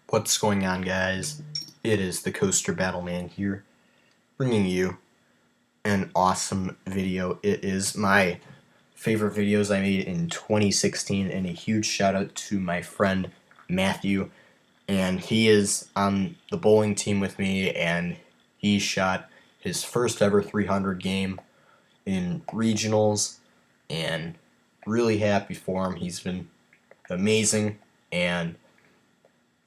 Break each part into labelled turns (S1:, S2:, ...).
S1: What's going on, guys? It is the Coaster Battleman here, bringing you an awesome video. It is my favorite videos I made in 2016, and a huge shout out to my friend Matthew. And he is on the bowling team with me, and he shot his first ever 300 game in regionals, and really happy for him. He's been amazing. And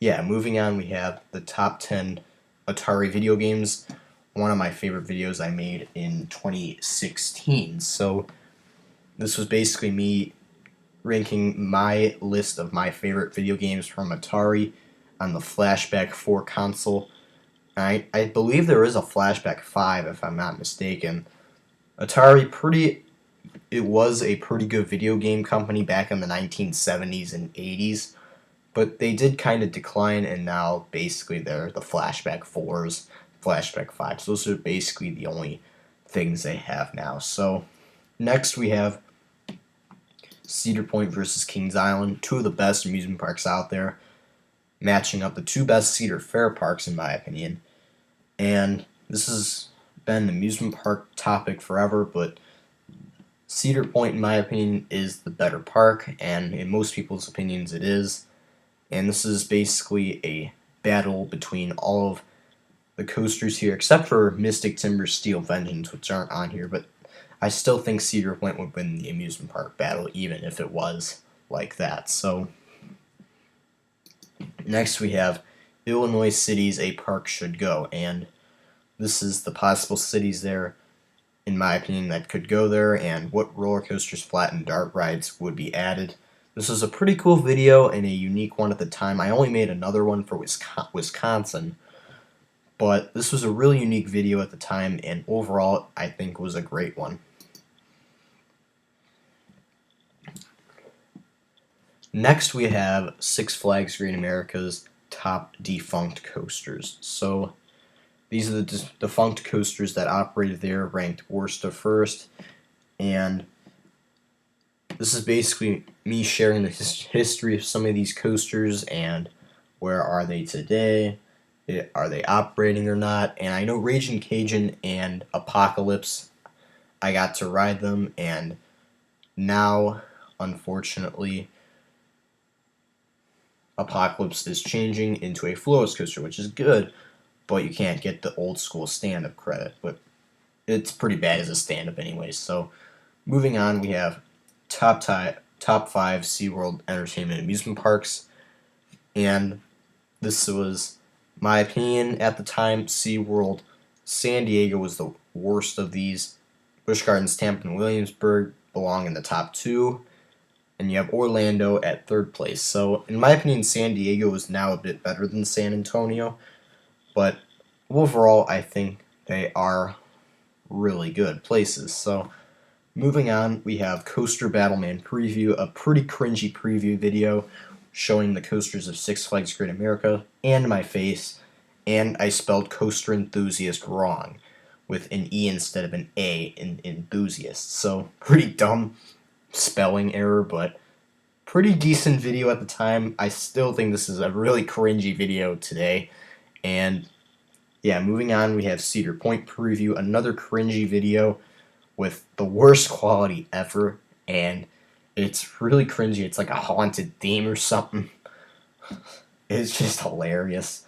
S1: yeah, moving on, we have the top 10 Atari video games, one of my favorite videos I made in 2016. So this was basically me ranking my list of my favorite video games from Atari on the Flashback 4 console. I believe there is a Flashback 5 if I'm not mistaken. Atari it was a pretty good video game company back in the 1970s and 80s. But they did kind of decline, and now basically they're the Flashback 4s, Flashback 5s. Those are basically the only things they have now. So next we have Cedar Point versus Kings Island, two of the best amusement parks out there, matching up the two best Cedar Fair parks in my opinion. And this has been an amusement park topic forever, but Cedar Point in my opinion is the better park, and in most people's opinions it is. And this is basically a battle between all of the coasters here, except for Mystic Timber Steel Vengeance, which aren't on here, but I still think Cedar Point would win the amusement park battle, even if it was like that. So, next we have Illinois cities a park should go, and this is the possible cities there, in my opinion, that could go there, and what roller coasters, flat, and dart rides would be added. This was a pretty cool video and a unique one at the time. I only made another one for Wisconsin, but this was a really unique video at the time, and overall I think was a great one. Next we have Six Flags Great America's top defunct coasters. So these are the defunct coasters that operated there, ranked worst to first, and this is basically me sharing the history of some of these coasters and where are they today, are they operating or not. And I know Raging Cajun and Apocalypse, I got to ride them, and now, unfortunately, Apocalypse is changing into a Flowers coaster, which is good, but you can't get the old school stand-up credit, but it's pretty bad as a stand-up anyways. So, moving on, we have top 5 SeaWorld Entertainment Amusement Parks, and this was my opinion at the time. SeaWorld San Diego was the worst of these. Busch Gardens, Tampa, and Williamsburg belong in the top 2, and you have Orlando at 3rd place. So in my opinion, San Diego is now a bit better than San Antonio, but overall I think they are really good places. So moving on, we have Coaster Battleman Preview, a pretty cringy preview video showing the coasters of Six Flags Great America and my face, and I spelled Coaster Enthusiast wrong with an E instead of an A in enthusiast. So pretty dumb spelling error, but pretty decent video at the time. I still think this is a really cringy video today. And yeah, moving on, we have Cedar Point Preview, another cringy video with the worst quality ever, and it's really cringy. It's like a haunted theme or something. It's just hilarious.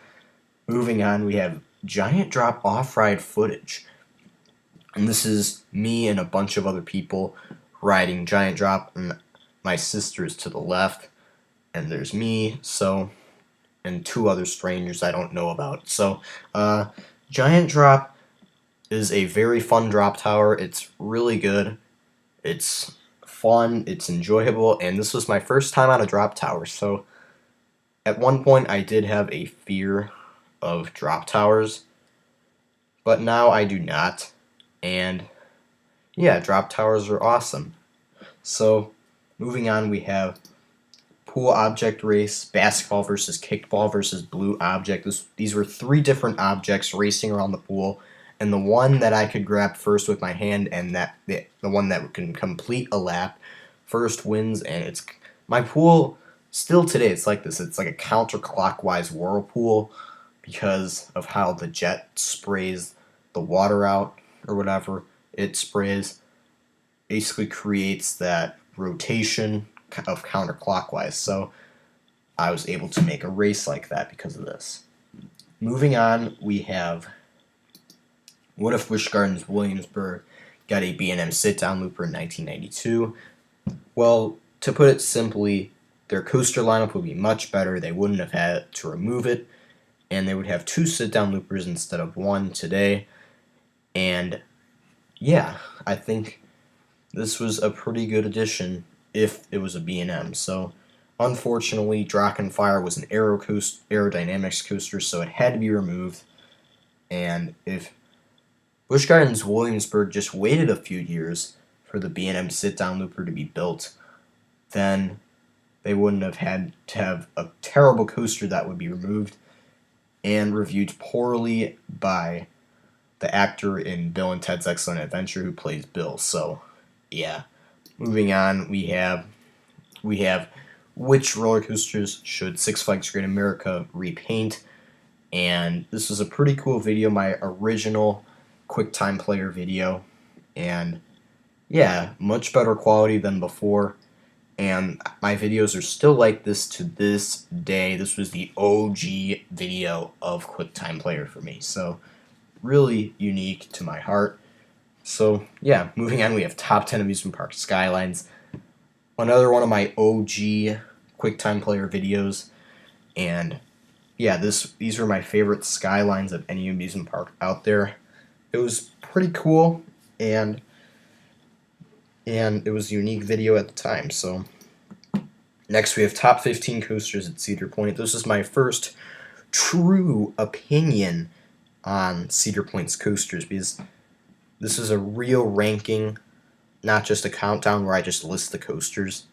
S1: Moving on, we have Giant Drop off-ride footage, and this is me and a bunch of other people riding Giant Drop, and my sister's to the left, and there's me, and 2 other strangers I don't know about. So, Giant Drop is a very fun drop tower. It's really good. It's fun. It's enjoyable. And this was my first time on a drop tower. So at one point I did have a fear of drop towers, but now I do not. And yeah, drop towers are awesome. So moving on, we have Pool Object Race, Basketball versus Kickball versus Blue Object. These were 3 different objects racing around the pool, and the one that I could grab first with my hand, and the one that can complete a lap first wins. And my pool Still today, it's like this. It's like a counterclockwise whirlpool because of how the jet sprays the water out or whatever it sprays. Basically creates that rotation of counterclockwise. So I was able to make a race like that because of this. Moving on, we have what if Busch Gardens Williamsburg got a B&M sit-down looper in 1992? Well, to put it simply, their coaster lineup would be much better. They wouldn't have had to remove it, and they would have 2 sit-down loopers instead of 1 today. And yeah, I think this was a pretty good addition if it was a B&M. So unfortunately, Drachenfire was an aerodynamics coaster, so it had to be removed. And if Busch Gardens Williamsburg just waited a few years for the B&M sit-down looper to be built, then they wouldn't have had to have a terrible coaster that would be removed and reviewed poorly by the actor in Bill and Ted's Excellent Adventure who plays Bill. So, yeah. Moving on, we have which roller coasters should Six Flags Great America repaint? And this was a pretty cool video, my original QuickTime Player video, and yeah, much better quality than before. And my videos are still like this to this day. This was the OG video of QuickTime Player for me, so really unique to my heart. So yeah, moving on, we have top 10 amusement park skylines. Another one of my OG QuickTime Player videos, and yeah, these were my favorite skylines of any amusement park out there. It was pretty cool, and it was a unique video at the time. So next we have top 15 coasters at Cedar Point. This is my first true opinion on Cedar Point's coasters, because this is a real ranking, not just a countdown where I just list the coasters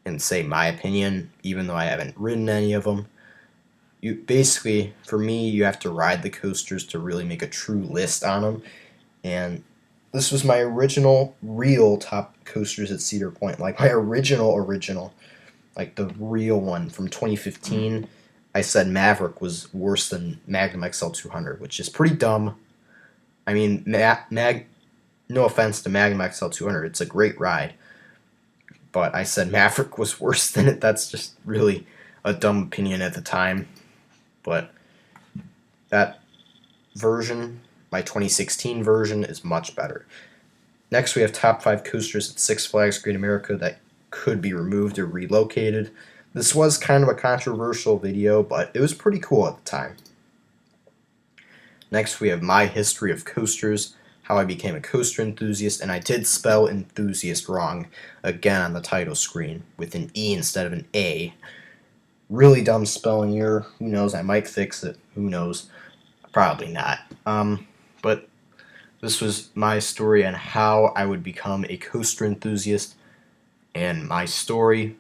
S1: and say my opinion, even though I haven't ridden any of them. You basically, for me, you have to ride the coasters to really make a true list on them. And this was my original, real top coasters at Cedar Point. Like my original, like the real one from 2015. I said Maverick was worse than Magnum XL 200, which is pretty dumb. I mean, no offense to Magnum XL 200, it's a great ride. But I said Maverick was worse than it. That's just really a dumb opinion at the time. But that version, my 2016 version, is much better. Next, we have top 5 coasters at Six Flags Great America that could be removed or relocated. This was kind of a controversial video, but it was pretty cool at the time. Next, we have my history of coasters, how I became a coaster enthusiast, and I did spell enthusiast wrong again on the title screen with an E instead of an A. Really dumb spelling error. Who knows? I might fix it. Who knows? Probably not. But this was my story on how I would become a coaster enthusiast, and my story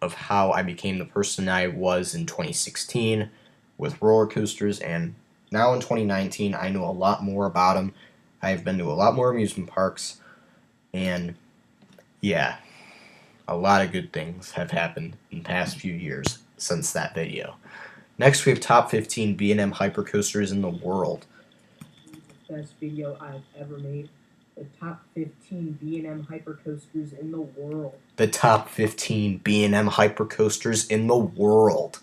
S1: of how I became the person I was in 2016 with roller coasters, and now in 2019 I know a lot more about them. I've been to a lot more amusement parks, and yeah, a lot of good things have happened in the past few years since that video. Next, we have top 15 B&M hypercoasters in the world.
S2: The best video I've ever made. The top 15 B&M hypercoasters in the world.
S1: The top 15 B&M hypercoasters in the world.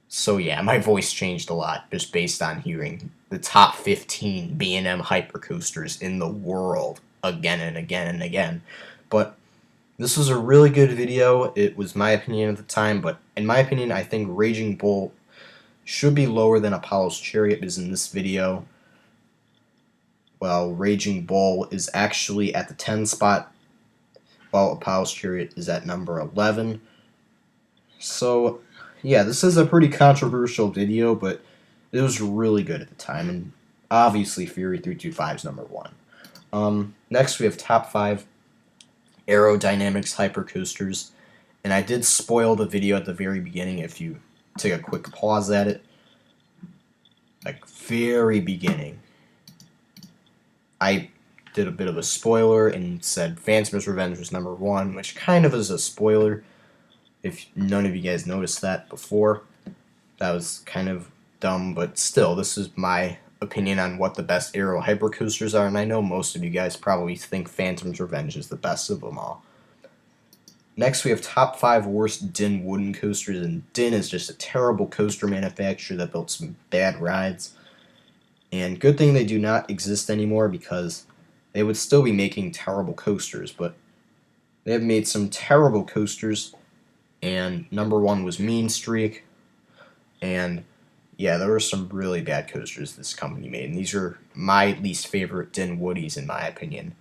S1: So yeah, my voice changed a lot just based on hearing the top 15 B&M hypercoasters in the world again and again and again. But this was a really good video. It was my opinion at the time, but in my opinion, I think Raging Bull should be lower than Apollo's Chariot, because in this video, well, Raging Bull is actually at the 10 spot, while Apollo's Chariot is at number 11. So, yeah, this is a pretty controversial video, but it was really good at the time, and obviously Fury 325 is number 1. Next, we have top 5 aerodynamics hypercoasters, and I did spoil the video at the very beginning if you take a quick pause at it. Like, very beginning, I did a bit of a spoiler and said Phantom's Revenge was number 1, which kind of is a spoiler. If none of you guys noticed that before, that was kind of dumb, but still, this is my opinion on what the best aero hypercoasters are, and I know most of you guys probably think Phantom's Revenge is the best of them all. Next, we have top 5 worst Din wooden coasters, and Din is just a terrible coaster manufacturer that built some bad rides. And good thing they do not exist anymore, because they would still be making terrible coasters, but they have made some terrible coasters, and number 1 was Mean Streak, and yeah, there were some really bad coasters this company made, and these are my least favorite Din Woodies in my opinion.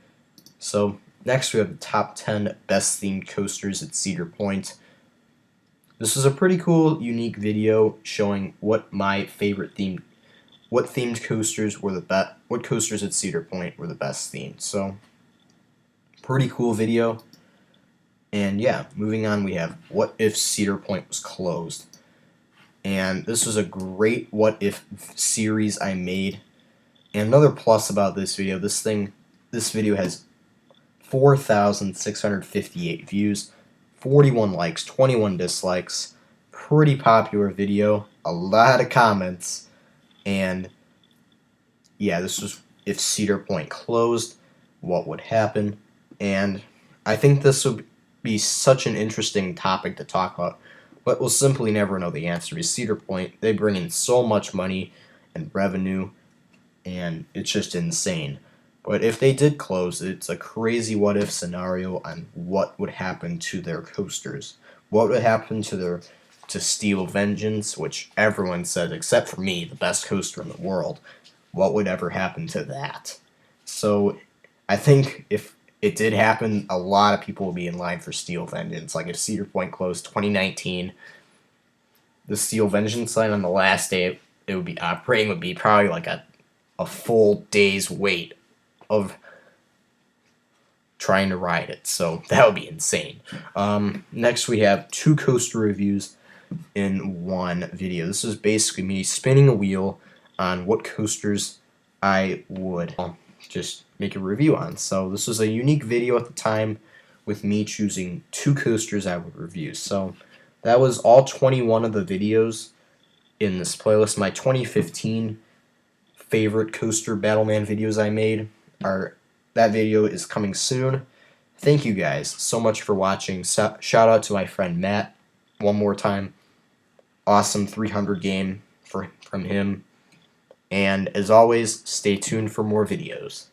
S1: So next we have the top 10 best themed coasters at Cedar Point. This is a pretty cool, unique video showing what themed coasters were the best, what coasters at Cedar Point were the best themed. So pretty cool video. And yeah, moving on, we have what if Cedar Point was closed. And this was a great what if series I made. And another plus about this video, this video has 4,658 views, 41 likes, 21 dislikes. Pretty popular video, a lot of comments, and yeah, this was if Cedar Point closed, what would happen. And I think this would be such an interesting topic to talk about, but we'll simply never know the answer. Because Cedar Point, they bring in so much money and revenue, and it's just insane. But if they did close, it's a crazy what-if scenario on what would happen to their coasters. What would happen to Steel Vengeance, which everyone said, except for me, the best coaster in the world. What would ever happen to that? So I think if it did happen, a lot of people will be in line for Steel Vengeance. Like if Cedar Point closed 2019, the Steel Vengeance line on the last day it would be operating would be probably like a full day's wait of trying to ride it. So that would be insane. Next we have 2 coaster reviews in one video. This is basically me spinning a wheel on what coasters I would just make a review on. So this was a unique video at the time with me choosing 2 coasters I would review. So that was all 21 of the videos in this playlist. My 2015 favorite coaster Battleman videos I made that video is coming soon. Thank you guys so much for watching. Shout out to my friend Matt one more time. Awesome 300 game from him. And as always, stay tuned for more videos.